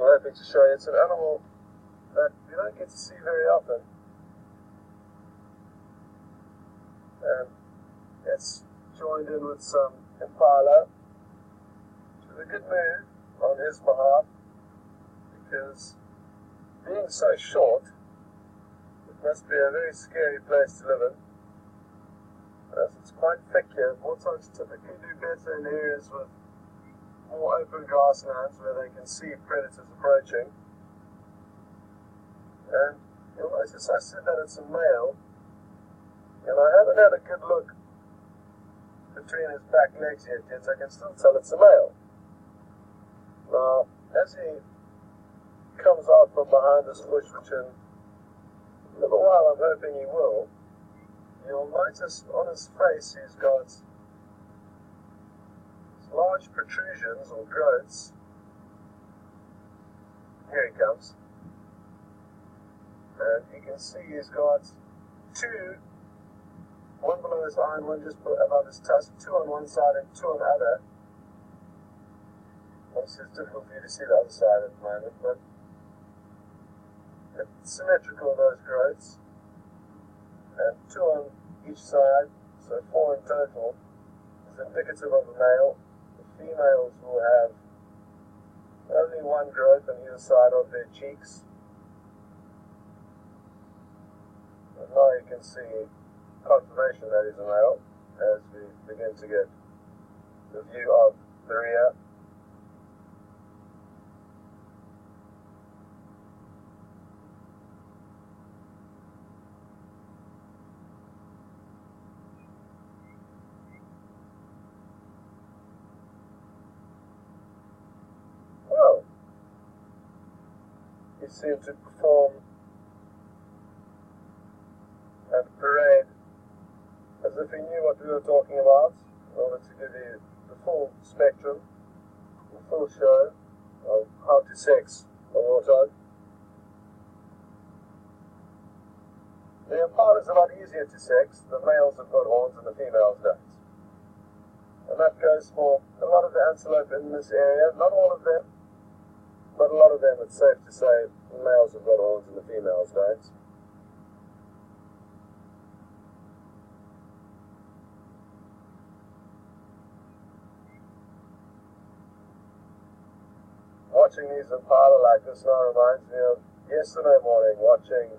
I'm hoping to show you. It's an animal that you don't get to see very often. And it's joined in with some Impala, which is a good move on his behalf, because being so short, it must be a very scary place to live in. As it's quite thick here, warthogs typically do better in areas with more open grasslands where they can see predators approaching. And you'll notice I said that it's a male, and I haven't had a good look between his back legs yet, I can still tell it's a male. Now, as he comes out from behind this bush, which in a little while I'm hoping he will, you'll notice on his face he's got large protrusions or growths. Here he comes. And you can see he's got two, one below his eye and one just above his tusk, two on one side and two on the other. Obviously it's difficult for you to see the other side at the moment, but it's symmetrical, those growths. And two on each side, so four in total, is indicative of a male. The females will have only one growth on either side of their cheeks. And now you can see confirmation that he's a male as we begin to get the view of the rear. Well, he seemed to perform and parade as if he knew what we were talking about, in order to give you the full spectrum, the full show of how to sex a warthog. The Impala is a lot easier to sex. The males have got horns and the females don't. And that goes for a lot of the antelope in this area. Not all of them, but a lot of them, it's safe to say, the males have got horns and the females don't. Watching these Impala like this now reminds me of yesterday morning watching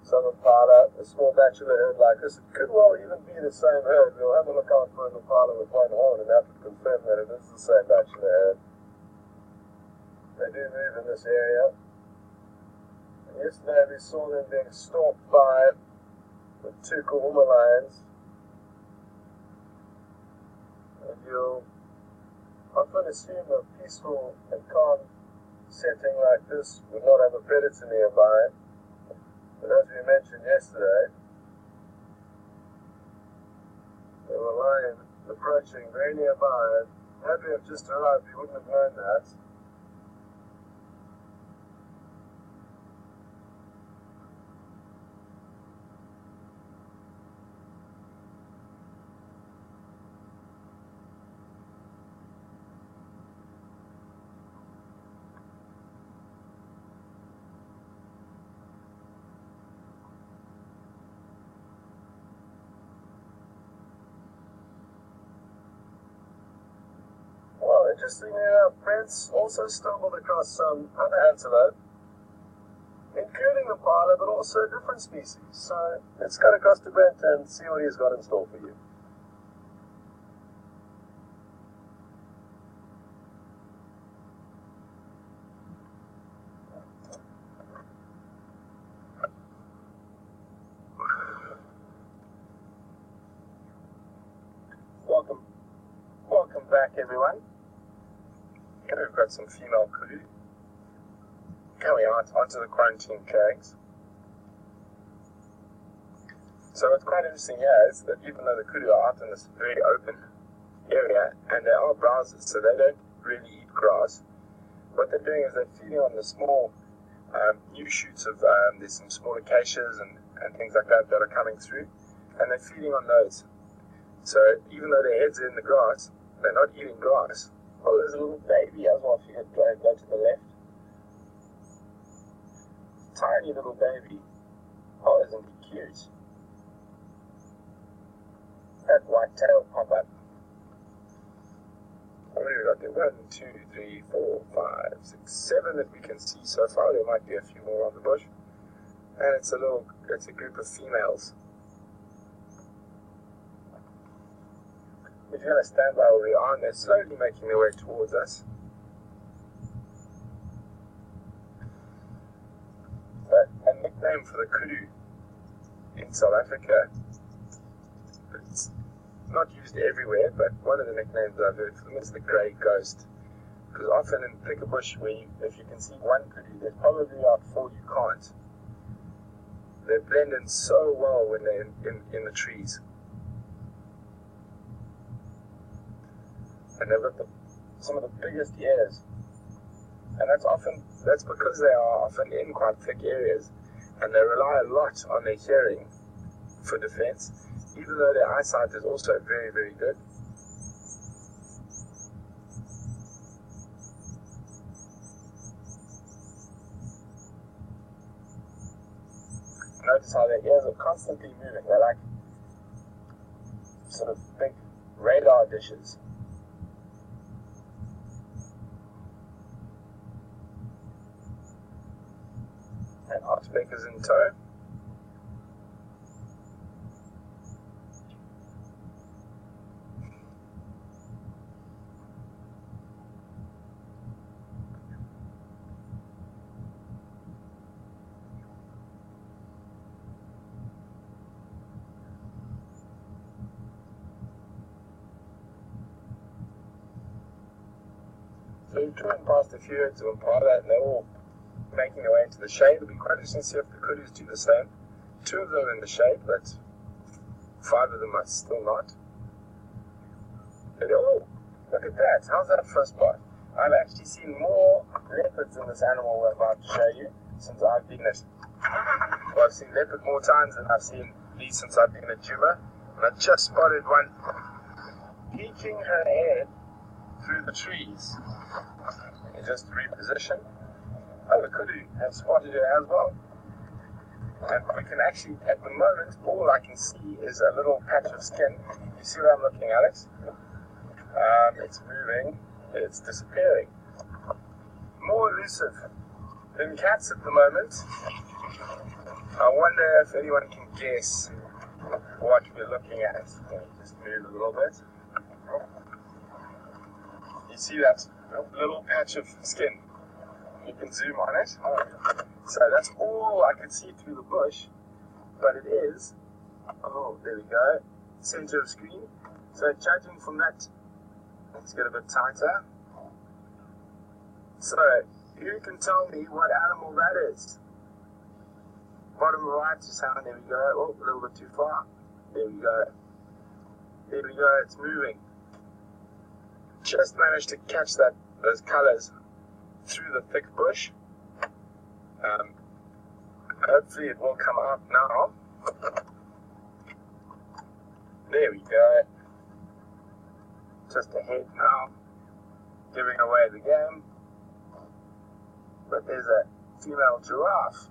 some Impala, a small bachelor herd like this. It could well even be the same herd. We'll have a look out for an Impala with one horn, and that would confirm that it is the same bachelor herd. They do move in this area. And yesterday we saw them being stalked by the two Kudu lions. And you'll often assume a peaceful and calm setting like this would not have a predator nearby. But as we mentioned yesterday, there were lions approaching very nearby, and had we have just arrived, we wouldn't have known that. Interestingly enough, Brent's also stumbled across some other antelope, including Impala, but also different species. So let's cut across to Brent and see what he's got in store for you. Welcome back, everyone. We've got some female Kudu coming out onto the quarantine crags. So what's quite interesting here is that even though the Kudu are out in this very open area, and they are browsers, so they don't really eat grass, what they're doing is they're feeding on the small new shoots of, there's some small acacias and things like that that are coming through, and they're feeding on those. So even though their heads are in the grass, they're not eating grass. Oh, there's a little baby as well. If you could go to the left. Tiny little baby. Oh, isn't he cute? That white tail pop up. How many we got there? 1, 2, 3, 4, 5, 6, 7 that we can see so far. There might be a few more on the bush. And it's a group of females. We're going to stand by where we are, and they're slowly making their way towards us. But a nickname for the kudu in South Africa, it's not used everywhere, but one of the nicknames I've heard for them is the grey ghost. Because often in thicker bush, if you can see one kudu, there's probably about 4 you can't. They blend in so well when they're in the trees. And they've got some of the biggest ears. And that's because they are often in quite thick areas, and they rely a lot on their hearing for defense, even though their eyesight is also very, very good. Notice how their ears are constantly moving. They're like sort of big radar dishes. And oxpeckers in tow. So we've driven past a few herds of impala, and they're all making their way into the shade. It'll be quite interesting to see if the kudus do the same. 2 of them are in the shade, but 5 of them are still not. And, oh, look at that. How's that for a spot? I've actually seen more leopards in this animal we're about to show you since I've been it. Well, I've seen leopard more times than I've seen these since I've been at Juma. And I just spotted one peeking her head through the trees. You just reposition. Oh, the kudu have spotted her as well. And we can actually, at the moment, all I can see is a little patch of skin. You see where I'm looking, Alex? It's moving, it's disappearing. More elusive than cats at the moment. I wonder if anyone can guess what we're looking at. Let me just move a little bit. You see that little patch of skin? You can zoom on it. So that's all I can see through the bush, but it is, oh, there we go, center of screen. So judging from that, let's get a bit tighter. So you can tell me what animal that is. Bottom right is how, there we go, oh, a little bit too far. There we go. There we go, it's moving. Just managed to catch those colors through the thick bush. Hopefully it will come out now. There we go. Just ahead now, giving away the game. But there's a female giraffe.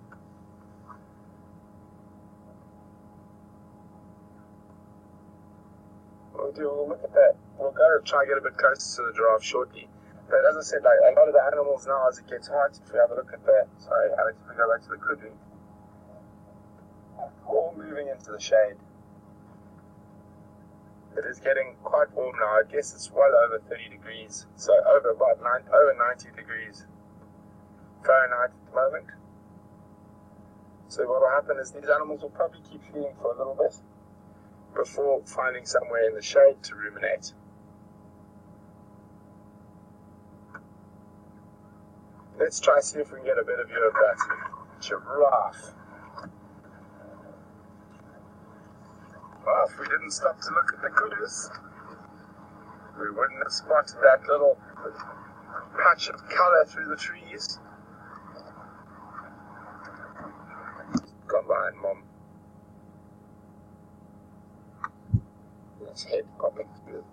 We'll look at that. We'll go try and get a bit closer to the giraffe shortly. But as I said, like a lot of the animals now, as it gets hot, if we have a look at that, sorry Alex, if we go back to the kudu, all moving into the shade. It is getting quite warm now. I guess it's well over 30 degrees, so over 90 degrees Fahrenheit at the moment. So what will happen is these animals will probably keep feeding for a little bit before finding somewhere in the shade to ruminate. Let's try see if we can get a better view of that giraffe. Well, if we didn't stop to look at the kudus, we wouldn't have spotted that little patch of color through the trees. Gone behind Mom. His head popping through.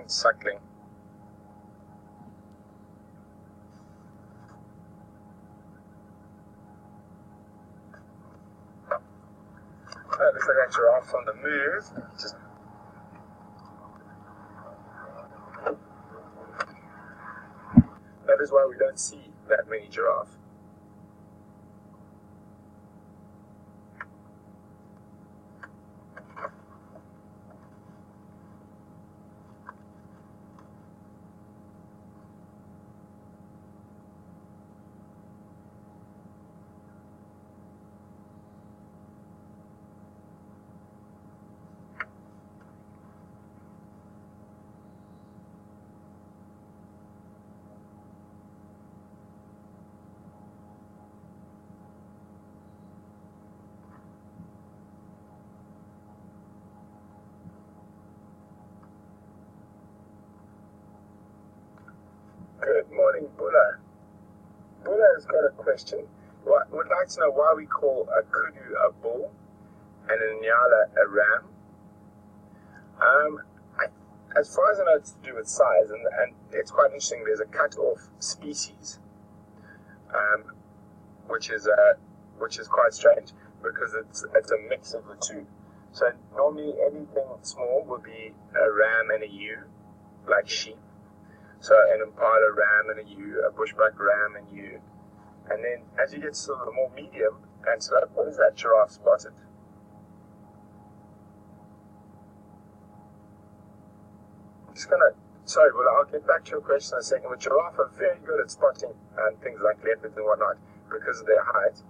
even suckling. That looks like that giraffe on the move. Just that is why we don't see that many giraffe. Good morning, Bulla. Bulla has got a question. Would like to know why we call a kudu a bull and an Impala a ram. As far as I know, it's to do with size, and it's quite interesting. There's a cut-off species, which is quite strange because it's a mix of the two. So normally anything small would be a ram and a ewe, like sheep. So an Impala ram and a ewe, a bushback ram and ewe. And then as you get to the more medium antelope, what is that giraffe spotted? I'm just gonna, sorry, well, I'll get back to your question in a second. But giraffe are very good at spotting things like leopards and whatnot because of their height.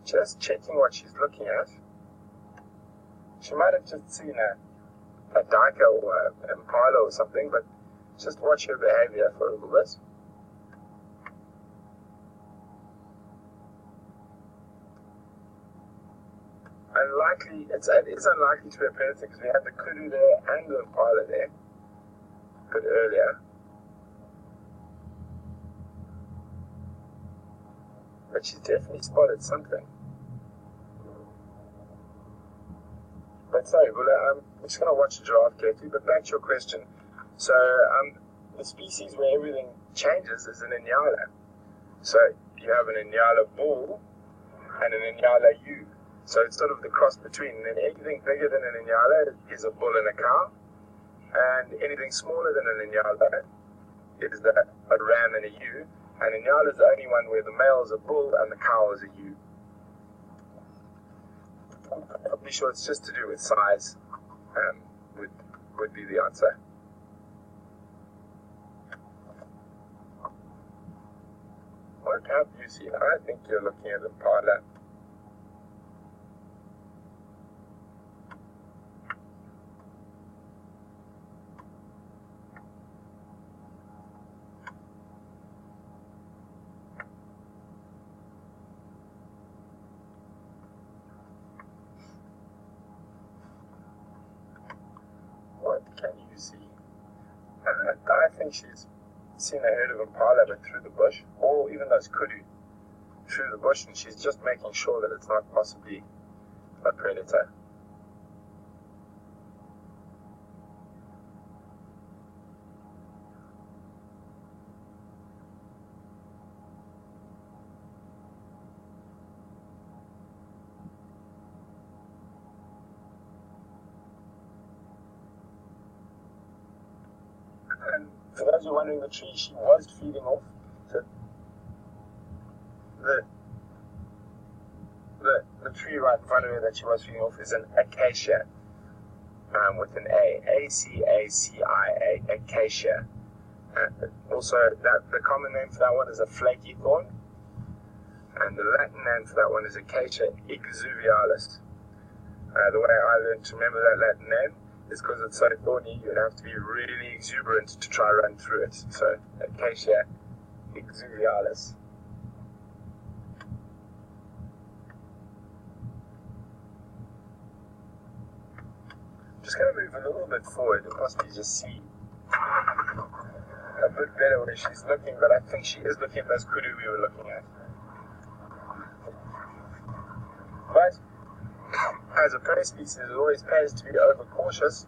Just checking what she's looking at. She might have just seen a duiker or an Impala or something, but just watch her behavior for a little bit. It is unlikely to be a predator because we had the kudu there and the Impala there a bit earlier. But she's definitely spotted something. But sorry, well, I'm just going to watch the giraffe carefully, but back to your question. So the species where everything changes is an Impala. So you have an Impala bull and an Impala ewe. So it's sort of the cross between. And then anything bigger than an Impala is a bull and a cow. And anything smaller than an Impala is a ram and a ewe. And Impala is the only one where the male is a bull and the cow is a ewe. I'm probably sure it's just to do with size, would be the answer. What have you seen? I think you're looking at Impala. What can you see? I think she's seen a herd of Impala, but through the bush, or even those kudu through the bush, and she's just making sure that it's not possibly a predator. And for those who are wondering, the tree she was feeding off, so the tree right in front of her that she was feeding off is an acacia, with an A, A-C-A-C-I-A, acacia. Also, the common name for that one is a flaky thorn, and the Latin name for that one is Acacia exuvialis. The way I learned to remember that Latin name is because it's so thorny, you'd have to be really exuberant to try run through it. So, Acacia exuvialis. I'm just going to move a little bit forward and possibly just see a bit better where she's looking, but I think she is looking at those kudu we were looking at. But as a prey species, it always pays to be overcautious.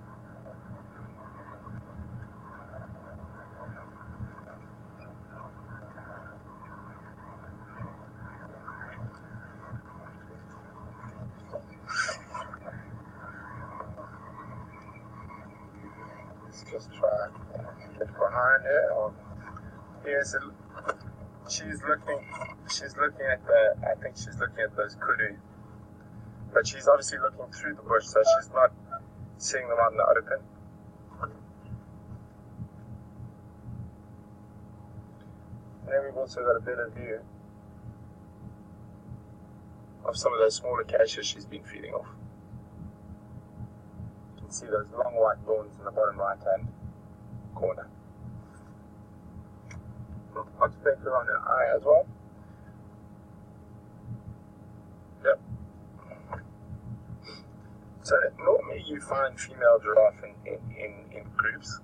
just try a bit behind her. Yes, she's looking at I think she's looking at those kudu. But she's obviously looking through the bush, so she's not seeing them out in the open. And then we've also got a better view of some of those small acacias she's been feeding off. You can see those long white thorns in the bottom right hand corner. I'll take her on her eye as well. Yep. So normally you find female giraffe in groups.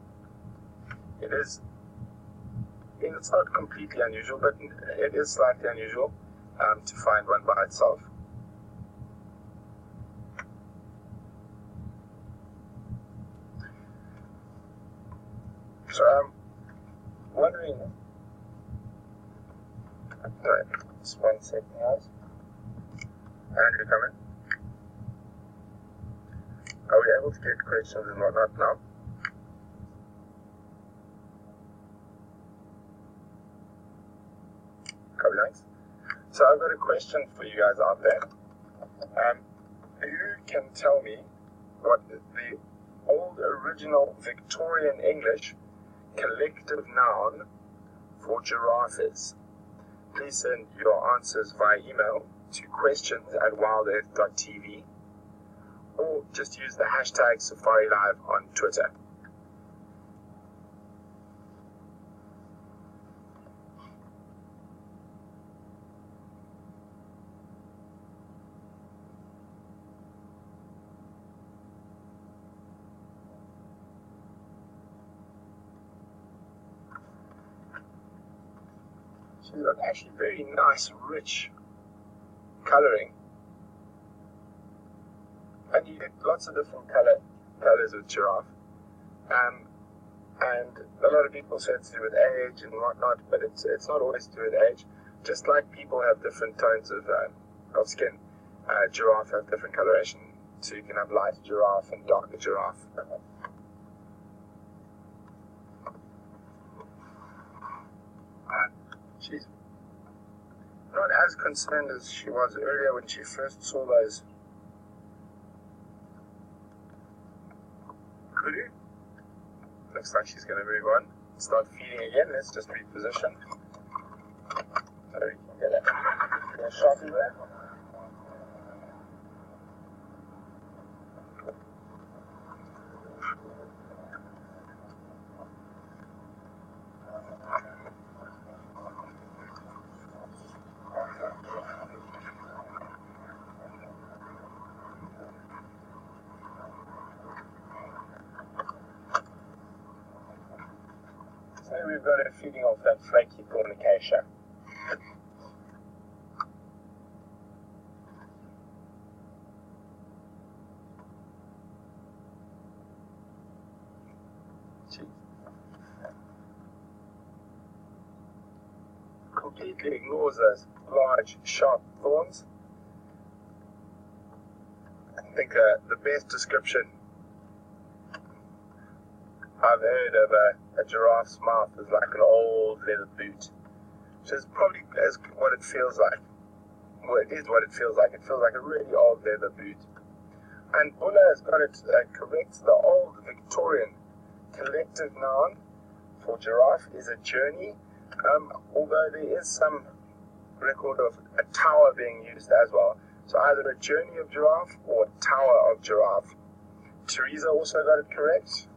It's not completely unusual, but it is slightly unusual to find one by itself. So I'm wondering, sorry, just 1 second guys. Andrew, come in. Are we able to get questions and whatnot now? Copy, thanks. So I've got a question for you guys out there. Who can tell me what the old original Victorian English collective noun for giraffe is? Please send your answers via email to questions@wildearth.tv or just use the hashtag SafariLive on Twitter. She's got actually very nice, rich colouring. And you get lots of different colours with giraffe. And a lot of people say it's to do with age and whatnot, but it's not always to do with age. Just like people have different tones of skin, giraffe have different coloration. So you can have light giraffe and darker giraffe. She's not as concerned as she was earlier when she first saw those kudu. Looks like she's going to move on. Start feeding again. Let's just reposition. So we can get a shot of that. So we've got her feeding off that flaky thorn acacia. She completely ignores those large, sharp thorns. I think the best description I've heard of a giraffe's mouth is like an old leather boot, which is probably what it feels like. Well, it is what it feels like. It feels like a really old leather boot. And Bulla has got it correct. The old Victorian collective noun for giraffe is a journey, although there is some record of a tower being used as well. So either a journey of giraffe or a tower of giraffe. Teresa also got it correct.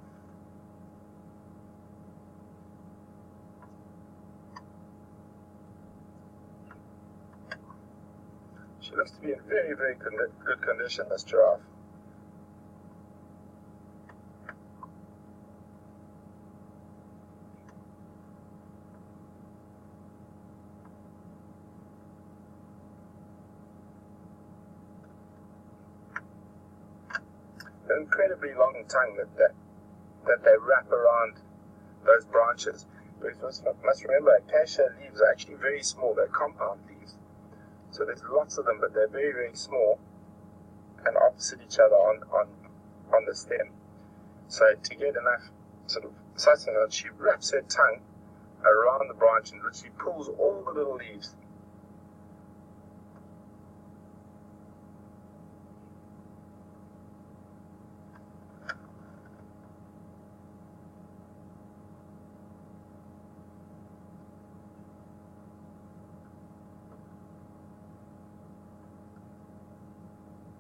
She looks to be in very, very good condition, this giraffe. An incredibly long tongue that they wrap around those branches. But you must remember, acacia leaves are actually very small. They're compound leaves. So there's lots of them, but they're very, very small and opposite each other on the stem. So to get enough sort of sits on it, she wraps her tongue around the branch and literally pulls all the little leaves.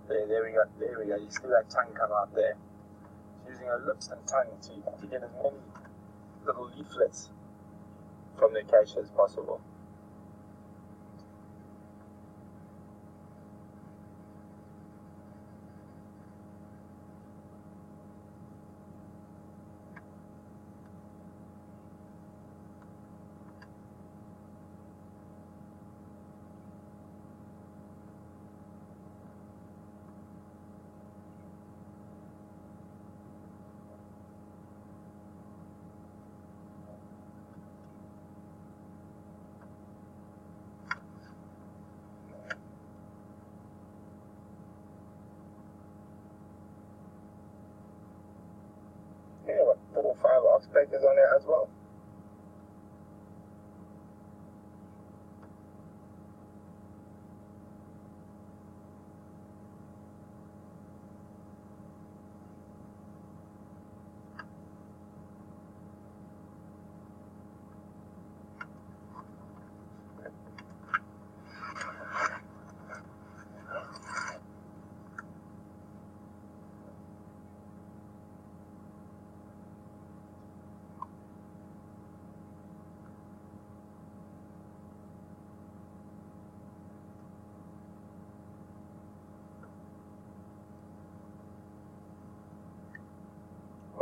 There we go. You see that tongue come out there. She's using her lips and tongue to get as many little leaflets from the acacia as possible. Yeah, what, 4 or 5 oxpeckers on there as well.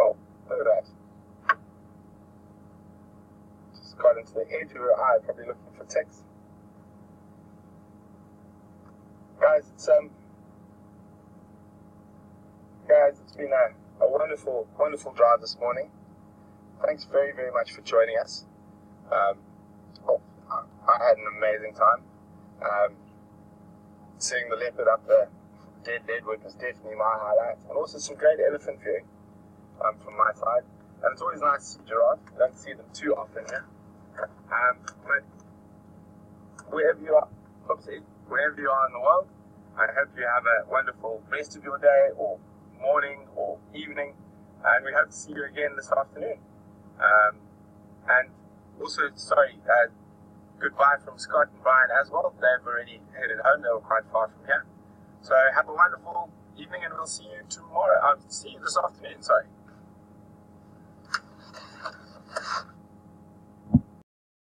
Oh, look at that. Just got into the edge of her eye, probably looking for ticks. Guys, it's been a wonderful, wonderful drive this morning. Thanks very, very much for joining us. I had an amazing time. Seeing the leopard up there, dead leadwood, was definitely my highlight. And also some great elephant viewing from my side. And it's always nice to see giraffe. You don't see them too often here. But wherever you are in the world, I hope you have a wonderful rest of your day or morning or evening. And we hope to see you again this afternoon. And also, goodbye from Scott and Brian as well. They've already headed home. They were quite far from here. So have a wonderful evening, and we'll see you tomorrow. I'll see you this afternoon, sorry.